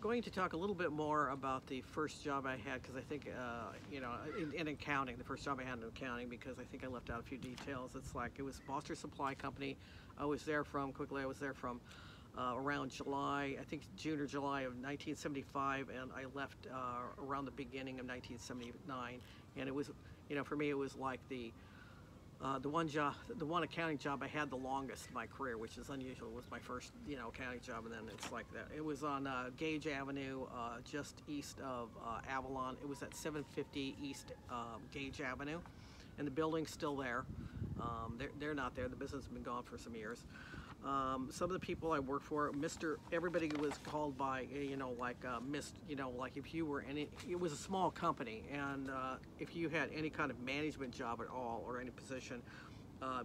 going to talk a little bit more about the first job I had, because I think, you know, in accounting, the first job I had in accounting, because I think I left out a few details. It's like, it was Boster Supply Company. I was there from around July, I think June or July of 1975, and I left around the beginning of 1979. And it was, you know, for me, it was like the one accounting job I had the longest in my career, which is unusual. It was my first, you know, accounting job, and then it's like that. It was on Gage Avenue, just east of Avalon. It was at 750 East Gage Avenue, and the building's still there. They're not there. The business has been gone for some years. Some of the people I worked for, everybody was called by, you know, like you know, like if you were it was a small company, and if you had any kind of management job at all or any position,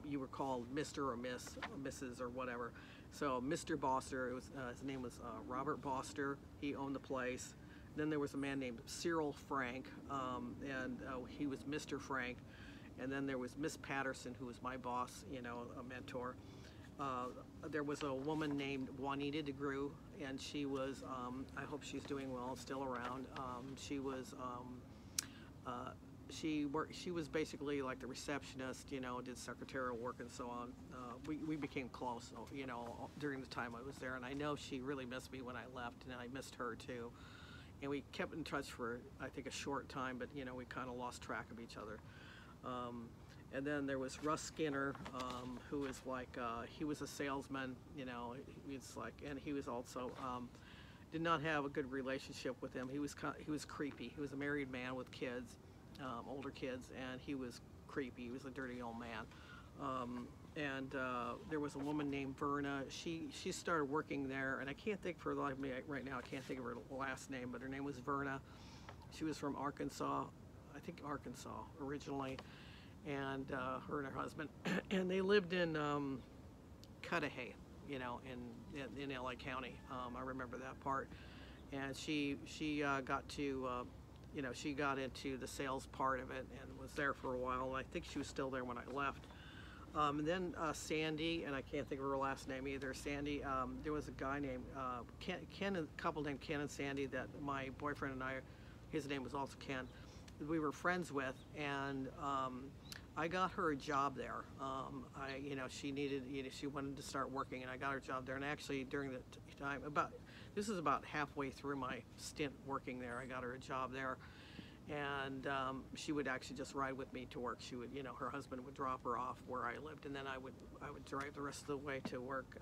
you were called Mr. or Miss, or Mrs. or whatever. So Mr. Boster, his name was Robert Boster. He owned the place. Then there was a man named Cyril Frank, and he was Mr. Frank. And then there was Miss Patterson, who was my boss, you know, a mentor. There was a woman named Juanita Degru, and she was, I hope she's doing well, still around. She was basically like the receptionist, you know, did secretarial work and so on. We became close, you know, during the time I was there, and I know she really missed me when I left, and I missed her too. And we kept in touch for, I think, a short time, but, you know, we kind of lost track of each other. And then there was Russ Skinner, who was like, he was a salesman, you know, it's like, and he was also, did not have a good relationship with him. He was creepy. He was a married man with kids, older kids, and he was creepy. He was a dirty old man. And there was a woman named Verna. She started working there, and I can't think for the life of me right now, I can't think of her last name, but her name was Verna. She was from Arkansas, I think Arkansas originally. And her and her husband, and they lived in Cudahy, you know, in LA County. I remember that part. And she got to, you know, she got into the sales part of it and was there for a while. And I think she was still there when I left. And then Sandy, and I can't think of her last name either. Sandy, there was a guy named Ken, a couple named Ken and Sandy that my boyfriend and I, his name was also Ken, we were friends with, and I got her a job there. You know, she needed, you know, she wanted to start working, and I got her a job there. And actually, during the time, this is about halfway through my stint working there, I got her a job there, and she would actually just ride with me to work. She would, you know, her husband would drop her off where I lived, and then I would drive the rest of the way to work.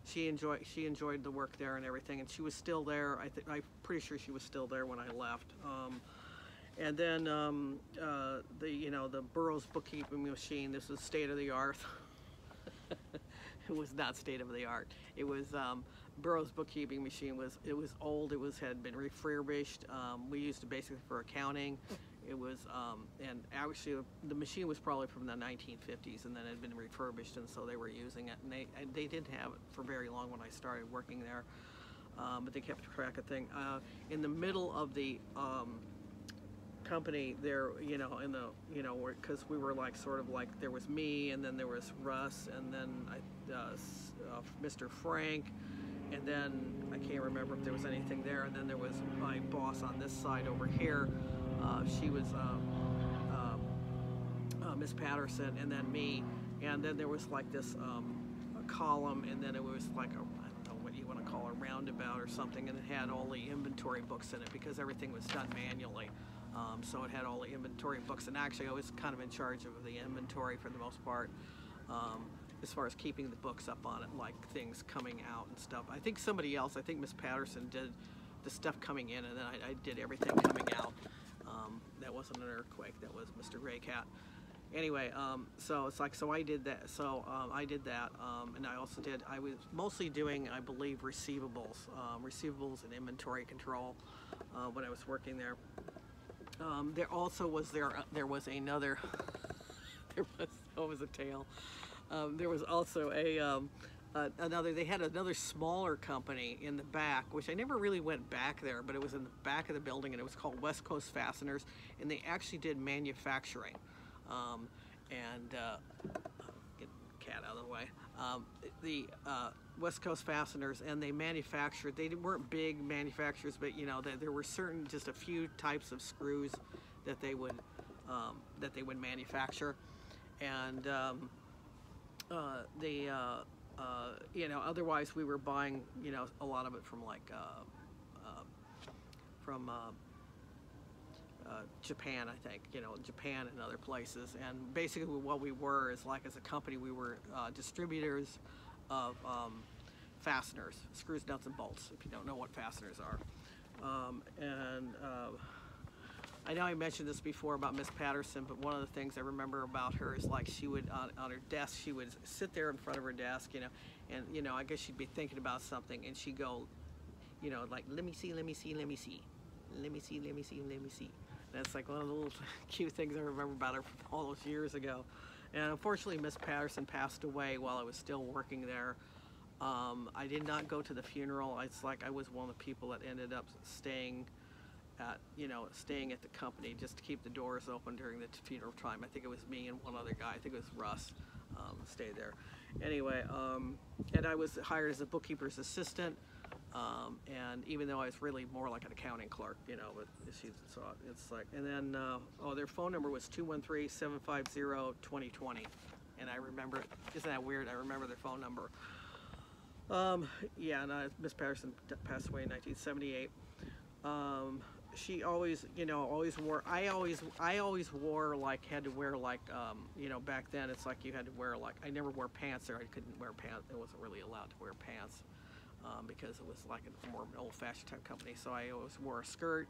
She enjoyed the work there and everything, and she was still there. I'm pretty sure she was still there when I left. And then the Burroughs bookkeeping machine. This was state of the art. It was not state of the art. It was Burroughs bookkeeping machine was old. Had been refurbished. We used it basically for accounting. It was, and actually the machine was probably from the 1950s, and then it had been refurbished, and so they were using it. And they didn't have it for very long when I started working there, but they kept track of things. In the middle of the company there, you know, because we were like sort of like, there was me, and then there was Russ, and then Mr. Frank, and then I can't remember if there was anything there, and then there was my boss on this side over here. She was Miss Patterson, and then me, and then there was like this a column, and then it was like I don't know what you want to call a roundabout or something, and it had all the inventory books in it because everything was done manually. So it had all the inventory books, and actually I was kind of in charge of the inventory for the most part, as far as keeping the books up on it, like things coming out and stuff. I think somebody else, I think Miss Patterson did the stuff coming in, and then I did everything coming out. That wasn't an earthquake, that was Mr. Gray Cat. Anyway, so it's like, so I did that, and I was mostly doing, I believe, receivables and inventory control when I was working there. There also was there was another a tale. There was also they had another smaller company in the back, which I never really went back there, but it was in the back of the building, and it was called Coast Fasteners, and they actually did manufacturing. Get the cat out of the way. West Coast Fasteners, and they manufactured. They weren't big manufacturers, but you know, there were certain, just a few types of screws that they would manufacture, and you know, otherwise we were buying, you know, a lot of it from like from Japan, I think, you know, Japan and other places. And basically what we were is, like, as a company, we were distributors of fasteners, screws, nuts, and bolts, if you don't know what fasteners are. I know I mentioned this before about Miss Patterson, but one of the things I remember about her is, like, she would, on her desk, she would sit there in front of her desk, you know, and, you know, I guess she'd be thinking about something, and she'd go, you know, like, let me see, let me see, let me see, let me see, let me see, let me see. And it's like one of the little cute things I remember about her from all those years ago. And unfortunately, Miss Patterson passed away while I was still working there. I did not go to the funeral. It's like I was one of the people that ended up staying at the company just to keep the doors open during the funeral time. I think it was me and one other guy. I think it was Russ, stayed there. Anyway, and I was hired as a bookkeeper's assistant. And even though I was really more like an accounting clerk, you know, but so it's like, and then, their phone number was 213-750-2020. And I remember, isn't that weird? I remember their phone number. Yeah, and Miss Patterson passed away in 1978. She always, you know, I always wore, like, had to wear, like, you know, back then it's like you had to wear, like, I never wore pants there. I couldn't wear pants. It wasn't really allowed to wear pants. Because it was like a more old-fashioned type company, so I always wore a skirt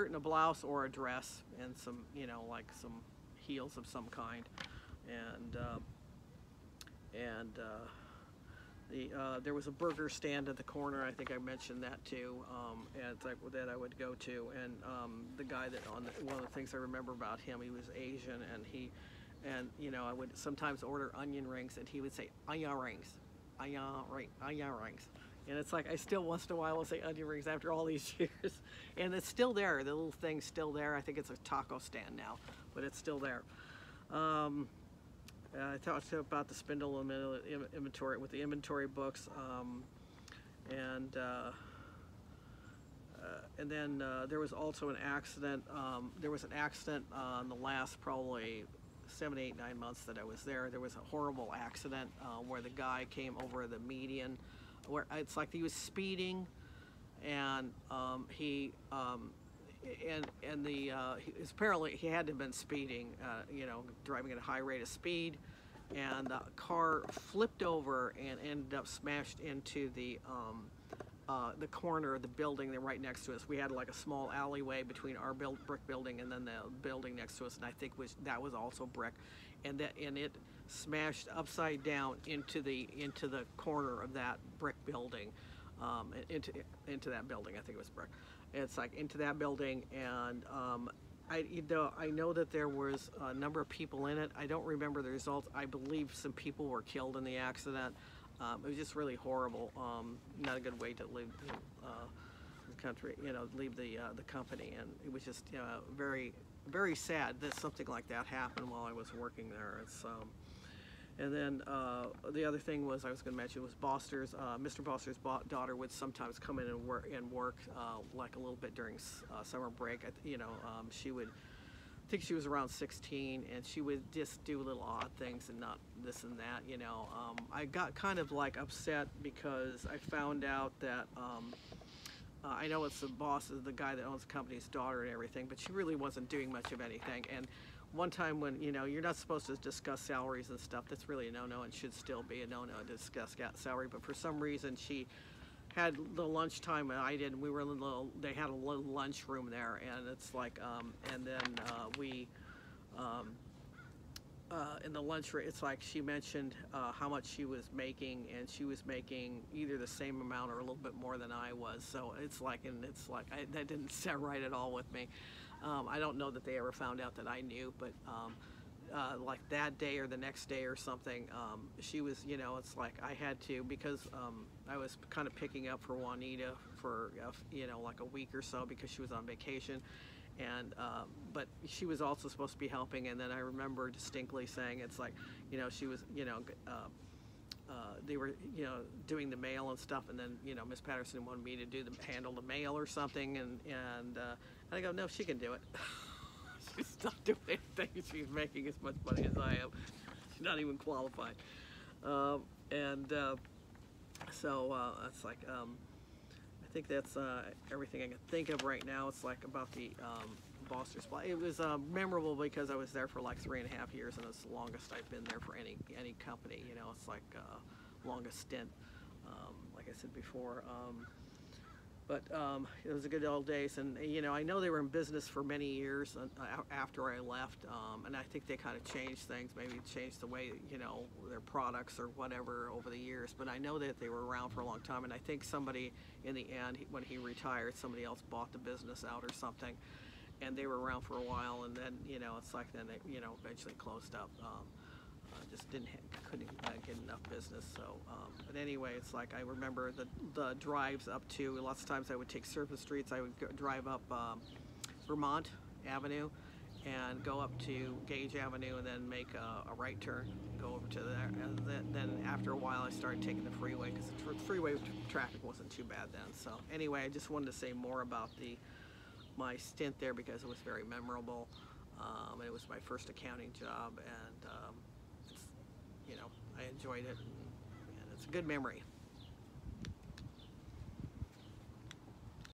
and a blouse, or a dress, and some, you know, like some heels of some kind, and there was a burger stand at the corner. I think I mentioned that too, and that I would go to, and the guy that one of the things I remember about him, he was Asian, and you know, I would sometimes order onion rings, and he would say onion rings. Onion rings. And it's like, I still once in a while will say onion rings after all these years. And it's still there. The little thing's still there. I think it's a taco stand now, but it's still there. I talked about the spindle inventory with the inventory books. And then there was also an accident. There was an accident in the last probably 7, 8, 9 months that I was there. There was a horrible accident where the guy came over the median, where it's like he was speeding, and apparently he had to have been speeding, you know, driving at a high rate of speed, and the car flipped over and ended up smashed into the corner of the building that right next to us. We had like a small alleyway between our brick building and then the building next to us, and I think that was also brick, and it smashed upside down into the corner of that brick building, into that building. I think it was brick. It's like into that building, and I know that there was a number of people in it. I don't remember the results. I believe some people were killed in the accident. It was just really horrible. Not a good way to leave the country, you know, leave the company, and it was just, you know, very, very sad that something like that happened while I was working there. It's and then the other thing was I was going to mention was Mr. Boster's daughter would sometimes come in and work like a little bit during summer break. You know, she would. I think she was around 16, and she would just do little odd things and not this and that, you know. I got kind of like upset because I found out that I know it's the boss, the guy that owns the company's daughter and everything, but she really wasn't doing much of anything. And one time when, you know, you're not supposed to discuss salaries and stuff, that's really a no-no and should still be a no-no to discuss salary, but for some reason she had the lunchtime and I didn't. We were in they had a little lunch room there, and it's like, and then we, in the lunch room, it's like she mentioned how much she was making, and she was making either the same amount or a little bit more than I was. So it's like, that didn't set right at all with me. I don't know that they ever found out that I knew, but like that day or the next day or something, she was, you know, it's like I had to, because I was kind of picking up for Juanita for, you know, like a week or so because she was on vacation. And but she was also supposed to be helping, and then I remember distinctly saying, it's like, you know, she was, you know, they were, doing the mail and stuff, and then, Miss Patterson wanted me to handle the mail or something, and I go, no, she can do it. She's not doing anything. She's making as much money as I am. She's not even qualified. So it's like, I think that's everything I can think of right now. It's like about the Boster Supply. It was memorable because I was there for like 3.5 years, and it's the longest I've been there for any company. It's like longest stint, like I said before. But it was a good old days, and I know they were in business for many years after I left, and I think they kind of changed things, maybe changed the way their products or whatever over the years. But I know that they were around for a long time, and I think somebody in the end, when he retired, somebody else bought the business out or something, and they were around for a while, and then it's like then they eventually closed up. Just couldn't get enough business. So, but anyway, it's like I remember the drives up to, lots of times I would take surface streets. I would drive up Vermont Avenue and go up to Gage Avenue and then make a right turn, go over to there. And then after a while, I started taking the freeway because the freeway traffic wasn't too bad then. So anyway, I just wanted to say more about my stint there because it was very memorable. It was my first accounting job, and I enjoyed it, and it's a good memory.